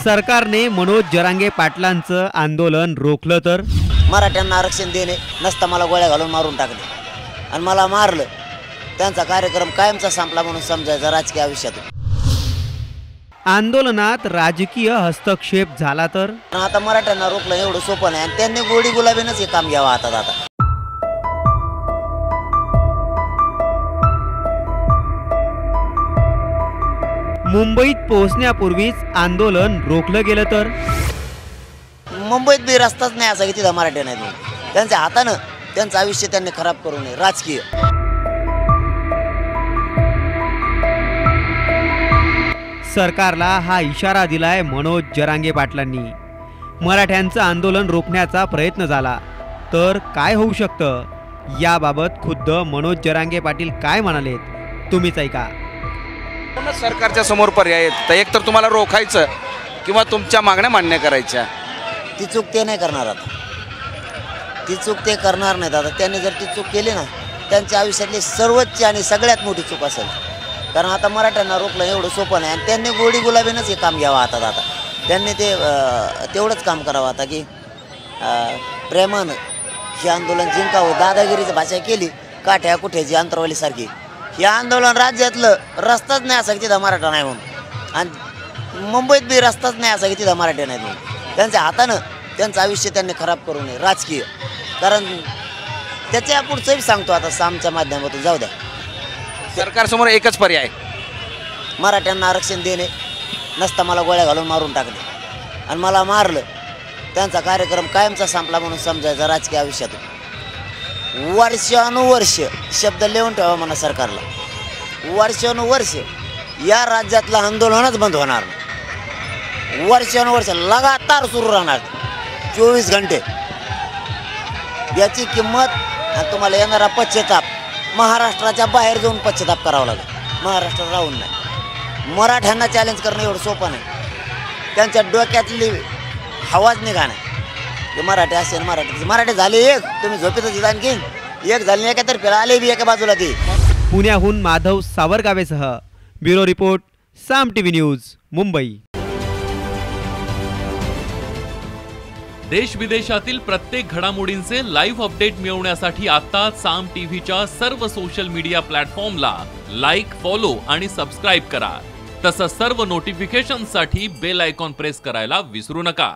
सरकारने मनोज जरांगे पाटलांचं आंदोलन रोखलं तर मराठ्यांना आरक्षण देणे नसता मला गोळ्या घालून मारून टाकले आणि मला मारलं, त्यांचा कार्यक्रम कायमचा संपला म्हणून समजायचा राजकीय आयुष्यातून। आंदोलनात राजकीय हस्तक्षेप झाला तर आता मराठ्यांना रोखलं एवढं सोपं नाही आणि त्यांनी गोडी गुलाबीनंच हे काम घ्यावं हातात आता। मुंबईत पोहोचण्यापूर्वीच आंदोलन रोखलं गेलं तर मुंबईत बी रस्ताच नाही असा की तिथं मराठी नाही म्हणून त्यांच्या हातानं त्यांचं आयुष्य त्यांनी खराब करू नये राजकीय। सरकारला हा इशारा दिलाय मनोज जरांगे पाटलांनी। मराठ्यांचं आंदोलन रोखण्याचा प्रयत्न झाला तर काय होऊ शकतं याबाबत खुद्द मनोज जरांगे पाटील काय म्हणालेत तुम्हीच ऐका। सरकारच्या समोर पर्याय आहेत, तर एक तर तुम्हाला रोखायचं किंवा तुमच्या मागण्या मान्य करायच्या। ती चूक ते नाही करणार आता, ती चूक ते करणार नाहीत आता। त्यांनी जर ती चूक केली ना त्यांच्या आयुष्यातली सर्वोच्च आणि सगळ्यात मोठी चूक असेल, कारण आता मराठ्यांना रोखलं एवढं सोपं नाही आणि त्यांनी गोडी गुलाबीनंच हे काम घ्यावं हातात आता। त्यांनी तेवढंच काम करावं आता की प्रेमानं हे आंदोलन जिंकावं। दादागिरीची भाषा केली काठ्या कुठ्याची अंतरवालीसारखी। हे आंदोलन राज्यातलं रस्ताच नाही असा की तिथं मराठा नाही म्हणून आणि मुंबईत बी रस्ताच नाही असा की तिथं मराठी नाही म्हणून त्यांच्या हातानं त्यांचं आयुष्य त्यांनी खराब करू नये राजकीय। कारण त्याच्या पुढचंही सांगतो आता सामच्या माध्यमातून, जाऊ द्या। सरकारसमोर एकच पर्याय, मराठ्यांना आरक्षण देणे नसता मला गोळ्या घालून मारून टाकले आणि मला मारलं, त्यांचा कार्यक्रम कायमचा संपला म्हणून समजायचा राजकीय आयुष्यातून। वर्षानुवर्ष शब्द लिहून ठेवा म्हणा सरकारला, वर्षानुवर्ष या राज्यातलं आंदोलनच बंद होणार नाही। वर्षानुवर्ष लगातार सुरू राहणार 24 घंटे। याची किंमत आणि तुम्हाला येणारा पश्चाताप महाराष्ट्राच्या बाहेर जाऊन पश्चाताप करावा लागेल, महाराष्ट्रात राहून नाही। मराठ्यांना चॅलेंज करणं एवढं सोपं नाही, त्यांच्या डोक्यातली हवाच निघा नाही की मराठी असेल मराठी झाले एक, तुम्ही झोपेतच आणखी एक झाली एका तर फिरा आले बी एका बाजूला ती। पुण्याहून माधव सावरगावेसह ब्युरो रिपोर्ट साम टीव्ही न्यूज मुंबई। देश विदेशातील प्रत्येक घडामोडींचे लाईव्ह अपडेट मिळवण्यासाठी आता साम टीव्हीच्या सर्व सोशल मीडिया प्लॅटफॉर्मला लाईक, फॉलो आणि सबस्क्राईब करा। तसंच सर्व नोटिफिकेशनसाठी बेल आयकॉन प्रेस करायला विसरू नका।